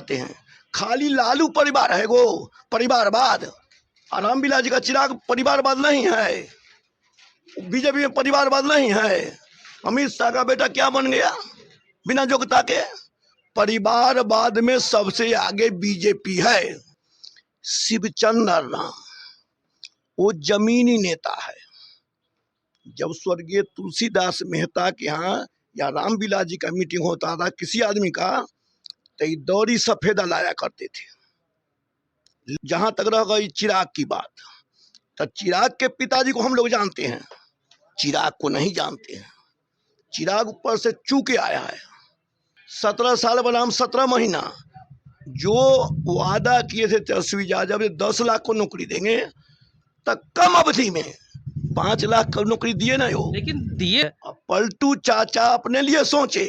जाते हैं। खाली लालू परिवार है वो परिवारवाद। रामविलास जी का चिराग परिवारवाद नहीं है, बीजेपी में परिवारवाद नहीं है। अमित शाह का बेटा क्या बन गया बिना योग्यता के? परिवारवाद में सबसे आगे बीजेपी है। शिवचंद्र राम वो जमीनी नेता है। जब स्वर्गीय तुलसीदास मेहता के यहाँ या रामविलास जी का मीटिंग होता था किसी आदमी का, तो ये दौरी सफेदा लाया करते थे। जहां तक रह गई चिराग की बात, तो चिराग के पिताजी को हम लोग जानते हैं, चिराग को नहीं जानते हैं। चिराग ऊपर से चूके आया है। 17 साल बनाम 17 महीना जो वादा किए थे तेजस्वी यादव, 10 लाख को नौकरी देंगे, तो कम अवधि में 5 लाख को नौकरी दिए ना हो, लेकिन दिए। पलटू चाचा अपने लिए सोचे,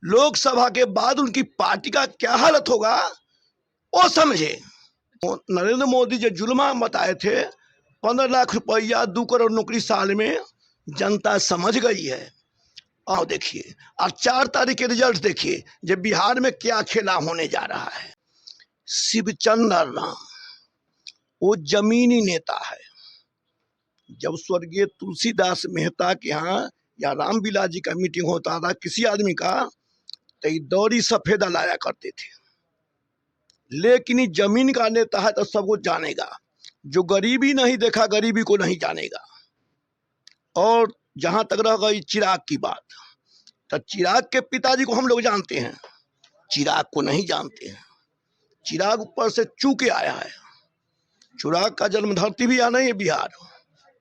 लोकसभा के बाद उनकी पार्टी का क्या हालत होगा वो समझे। नरेंद्र मोदी जो जुल्मा बताए थे 15 लाख रुपया 2 करोड़ नौकरी साल में, जनता समझ गई है। आओ देखिए, और 4 तारीख के रिजल्ट देखिए, जब बिहार में क्या खेला होने जा रहा है। शिवचंद्र राम वो जमीनी नेता है। जब स्वर्गीय तुलसीदास मेहता के यहाँ या रामविलास जी का मीटिंग होता था किसी आदमी का, तो ये दौरी सफेदा लाया करते थे। लेकिन ये जमीन का नेता है तो सबको जानेगा। जो गरीबी नहीं देखा गरीबी को नहीं जानेगा। और जहां तक रह गई चिराग की बात, तो चिराग के पिताजी को हम लोग जानते हैं, चिराग को नहीं जानते हैं। चिराग ऊपर से चूके आया है। चिराग का जन्म धरती भी आना है बिहार।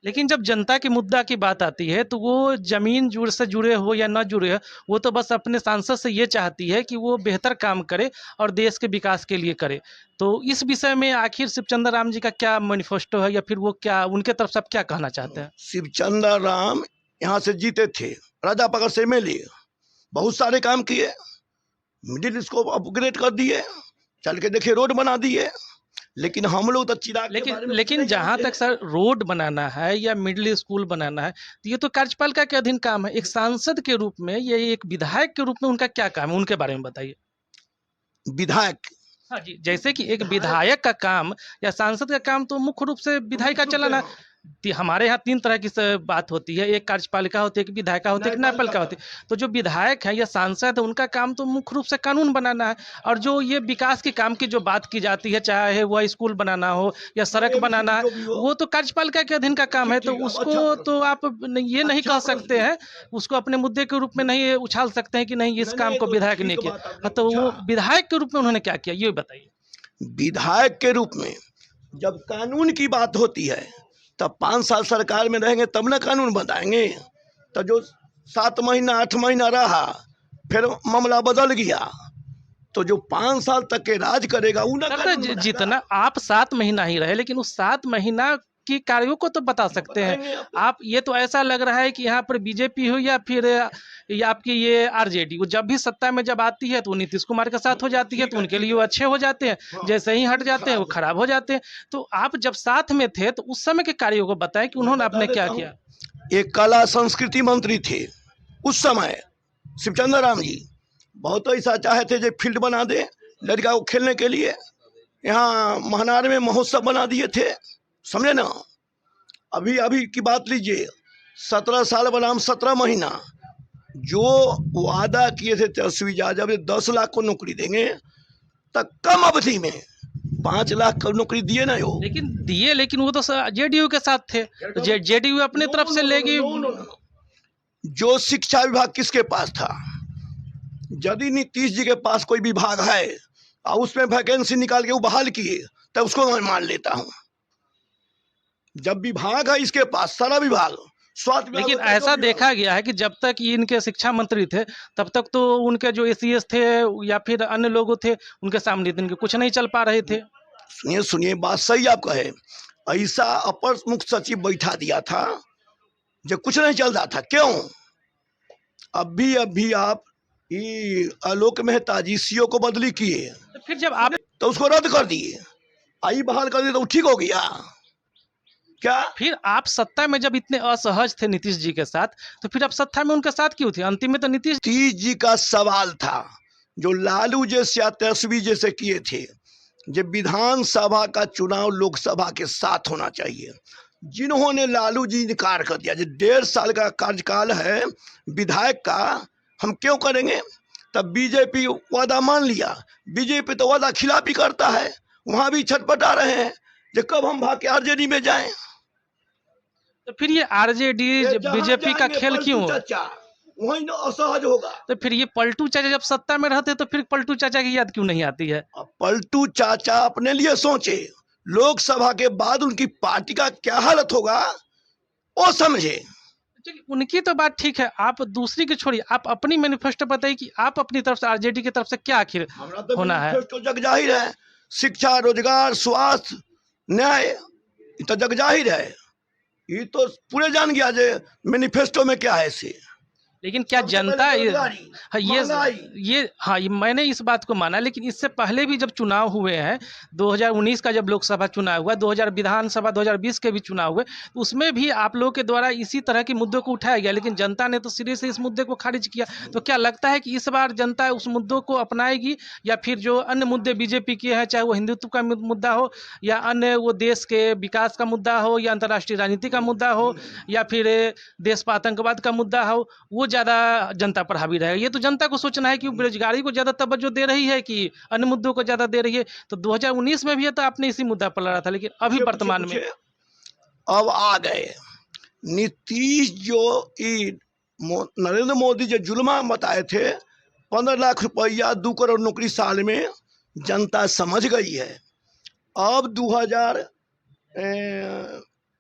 लेकिन जब जनता के मुद्दा की बात आती है तो वो जमीन जुड़ से जुड़े हो या न जुड़े हो, वो तो बस अपने सांसद से ये चाहती है कि वो बेहतर काम करे और देश के विकास के लिए करे। तो इस विषय में आखिर शिवचंद्र राम जी का क्या मैनिफेस्टो है, या फिर वो क्या उनके तरफ से आप क्या कहना चाहते हैं? शिवचंद्र राम यहाँ से जीते थे, राजापकर से MLA, बहुत सारे काम किए, मिडिल इसको अपग्रेड कर दिए, चल के देखिए रोड बना दिए। लेकिन हम लोग तो चिराग लेकिन जहाँ तक सर रोड बनाना है या मिडिल स्कूल बनाना है, तो ये तो कार्यपालिका के अधीन काम है। एक सांसद के रूप में या एक विधायक के रूप में उनका क्या काम है, उनके बारे में बताइए। विधायक, हाँ जी, जैसे कि एक विधायक का काम या सांसद का काम तो मुख्य रूप से विधायिका का चलाना। हमारे यहाँ 3 तरह की बात होती है, एक कार्यपालिका होती है, एक विधायिका होती है, एक न्यायपालिका होती है। तो जो विधायक है या सांसद है, उनका काम तो मुख्य रूप से कानून बनाना है। और जो ये विकास के काम की जो बात की जाती है, चाहे वह स्कूल बनाना हो या सड़क बनाना है, वो तो कार्यपालिका के अधीन का काम है। तो उसको तो आप ये नहीं कह सकते हैं, उसको अपने मुद्दे के रूप में नहीं उछाल सकते हैं कि नहीं इस काम को विधायक ने किया। तो वो विधायक के रूप में उन्होंने क्या किया, ये बताइए। विधायक के रूप में जब कानून की बात होती है तब 5 साल सरकार में रहेंगे तब ना कानून बताएंगे। तो जो 7 महीना 8 महीना रहा, फिर मामला बदल गया, तो जो 5 साल तक के राज करेगा वो ना। जितना आप 7 महीना ही रहे, लेकिन उस 7 महीना की कार्यों को तो बता सकते हैं आप। ये तो ऐसा लग रहा है कि यहाँ पर बीजेपी हो या फिर आपकी ये आरजेडी, वो जब भी सत्ता में जब आती है तो वो नीतीश कुमार के साथ हो जाती है, तो उनके लिए वो अच्छे हो जाते हैं, जैसे ही हट जाते हैं वो खराब हो जाते हैं। तो आप जब साथ में थे तो उस समय के कार्यों को बताएं कि उन्होंने आपने क्या किया। एक कला संस्कृति मंत्री थे उस समय शिवचंद्र राम जी, बहुत ऐसा चाहे थे जो फील्ड बना दे लड़का को खेलने के लिए। यहाँ महनार में महोत्सव बना दिए थे, समझे ना। अभी अभी की बात लीजिए, 17 साल बनाम 17 महीना जो वादा किए थे तेजस्वी यादव, 10 लाख को नौकरी देंगे, तो कम अवधि में 5 लाख को नौकरी दिए ना हो। लेकिन दिए, लेकिन वो तो जेडीयू के साथ थे, तो जेडीयू अपने तरफ से लेगी। जो शिक्षा विभाग किसके पास था? यदि नीतीश जी के पास कोई विभाग है और उसमें वैकेंसी निकाल के वो बहाल किए तो उसको मैं मान लेता हूँ। जब विभाग है इसके पास, सारा विभाग, स्वास्थ्य विभाग, लेकिन ऐसा देखा गया है कि जब तक इनके शिक्षा मंत्री थे तब तक तो उनके जो ACS थे या फिर अन्य लोग थे उनके सामने इनके कुछ नहीं चल पा रहे थे। सुनिए सुनिए, बात सही आप कहे। ऐसा अपर मुख्य सचिव बैठा दिया था जो कुछ नहीं चल रहा था। क्यों? अभी आप आलोक मेहता जी CO को बदली किए, तो फिर जब आप तो उसको रद्द कर दिए, आई बहाल कर दिए, तो ठीक हो गया क्या? फिर आप सत्ता में जब इतने असहज थे नीतीश जी के साथ, तो फिर आप सत्ता में उनके साथ क्यों थे? अंतिम में तो नीतीश जी का सवाल था, जो लालू जैसे या तेजस्वी जैसे किए थे, जब विधानसभा का चुनाव लोकसभा के साथ होना चाहिए। जिन्होंने लालू जी इनकार कर दिया, जो 1.5 साल का कार्यकाल है विधायक का, हम क्यों करेंगे? तब बीजेपी वादा मान लिया। बीजेपी तो वादा खिलाफी करता है, वहां भी छटपटा रहे हैं कि कब हम भाग के आरजेडी में जाएं। तो फिर ये आरजेडी ये जहां बीजेपी का जाएंगे खेल पलटू क्यों? चाचा, वहीं ना असहज होगा। तो फिर ये पलटू चाचा जब सत्ता में रहते तो फिर पलटू चाचा की याद क्यों नहीं आती है? अब पलटू चाचा अपने लिए सोचे, लोकसभा के बाद उनकी पार्टी का क्या हालत होगा वो समझे। चलिए उनकी तो बात ठीक है, आप दूसरी की छोड़िए, आप अपनी मैनिफेस्टो बताइए कि आप अपनी तरफ से आरजेडी की तरफ से क्या आखिर हमारा तो होना है? मैनिफेस्टो जग जाहिर है, शिक्षा, रोजगार, स्वास्थ्य, न्याय, ये तो जग जाहिर है। ये तो पूरे जान गया जे मैनिफेस्टो में क्या है से। लेकिन क्या सबसे जनता पहले ये बेरोजगारी, हाँ महंगाई। ये मैंने इस बात को माना, लेकिन इससे पहले भी जब चुनाव हुए हैं, 2019 का जब लोकसभा चुनाव हुआ, 2000 विधानसभा 2020 के भी चुनाव हुए, तो उसमें भी आप लोगों के द्वारा इसी तरह के मुद्दों को उठाया गया, लेकिन जनता ने तो सिरे से इस मुद्दे को खारिज किया। तो क्या लगता है कि इस बार जनता उस मुद्दों को अपनाएगी, या फिर जो अन्य मुद्दे बीजेपी के हैं, चाहे वो हिंदुत्व का मुद्दा हो, या अन्य वो देश के विकास का मुद्दा हो, या अंतर्राष्ट्रीय राजनीति का मुद्दा हो, या फिर देश पर आतंकवाद का मुद्दा हो, वो ज़्यादा जनता पर हावी रहेगा? ये तो जनता को सोचना है कि वो बेरोजगारी को ज़्यादा तवज्जो दे रही है कि अन्य मुद्दों को ज़्यादा दे रही है। तो 2019 में भी तो आपने इसी मुद्दा पर लड़ा था, लेकिन अभी पूछे, वर्तमान में अब आ गए नीतीश जो नरेंद्र मोदी जो जुल्मा बताए थे, 15 लाख रुपया 2 करोड़ नौकरी साल में, जनता समझ गई है। अब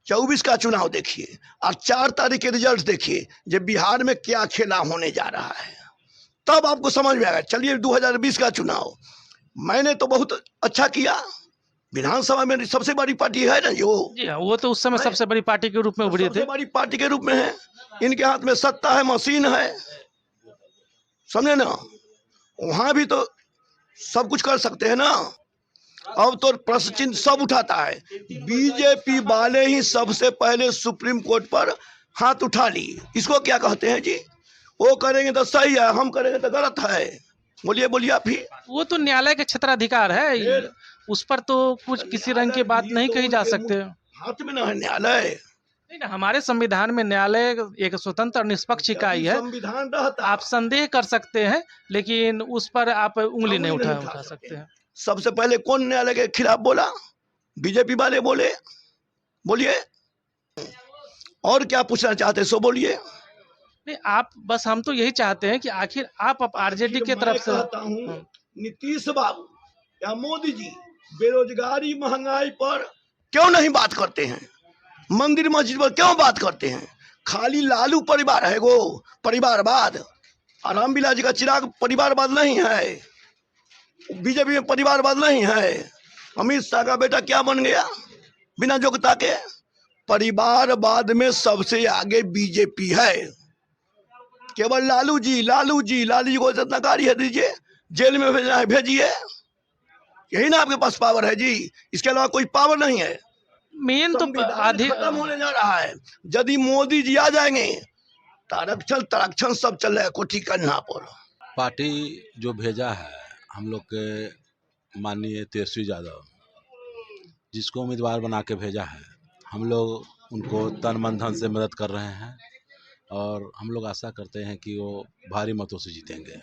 2024 का चुनाव देखिए और 4 तारीख के रिजल्ट देखिए, जब बिहार में क्या खेला होने जा रहा है, तब आपको समझ में आएगा। चलिए 2020 का चुनाव मैंने तो बहुत अच्छा किया, विधानसभा में सबसे बड़ी पार्टी है ना जो, जी हाँ, वो तो उस समय सबसे बड़ी पार्टी के रूप में उभरे थे। सबसे बड़ी पार्टी के रूप में है, इनके हाथ में सत्ता है, मशीन है, समझे ना। वहां भी तो सब कुछ कर सकते हैं ना। अब तो प्रश्न चिन्ह सब उठाता है, बीजेपी वाले ही सबसे पहले सुप्रीम कोर्ट पर हाथ उठा ली। इसको क्या कहते हैं जी? वो करेंगे तो सही है, हम करेंगे तो गलत है। बोलिए बोलिए आप ही। वो तो न्यायालय का क्षेत्राधिकार है, उस पर तो कुछ किसी रंग की बात नहीं कही जा सकते। हाथ में ना है न्यायालय। नहीं ना, हमारे संविधान में न्यायालय एक स्वतंत्र और निष्पक्ष इकाई है। संविधान रहता, आप संदेह कर सकते हैं, लेकिन उस पर आप उंगली नहीं उठा सकते हैं। सबसे पहले कौन न्यायालय के खिलाफ बोला? बीजेपी वाले बोले। बोलिए, और क्या पूछना चाहते सो बोलिए। नहीं, आप बस, हम तो यही चाहते हैं कि आखिर आप आरजेडी के तरफ से। कहता हूँ नीतीश बाबू या मोदी जी बेरोजगारी, महंगाई पर क्यों नहीं बात करते हैं? मंदिर मस्जिद पर क्यों बात करते हैं? खाली लालू परिवार है वो परिवारवाद। राम विलास जी का चिराग परिवारवाद नहीं है, बीजेपी में परिवारवाद नहीं है। अमित शाह का बेटा क्या बन गया बिना योग्यता के? परिवारवाद में सबसे आगे बीजेपी है। केवल लालू जी को इतना गाड़ी है, दीजिए, जेल में भेजना है भेजिए, यही ना आपके पास पावर है जी। इसके अलावा कोई पावर नहीं है। मेन तो खत्म होने जा रहा है। यदि मोदी जी आ जाएंगे तो आरक्षण सब चल रहा है कोठी कन्हा पर। पार्टी जो भेजा है हम लोग के माननीय तेजस्वी यादव, जिसको उम्मीदवार बना के भेजा है, हम लोग उनको तन मन धन से मदद कर रहे हैं और हम लोग आशा करते हैं कि वो भारी मतों से जीतेंगे।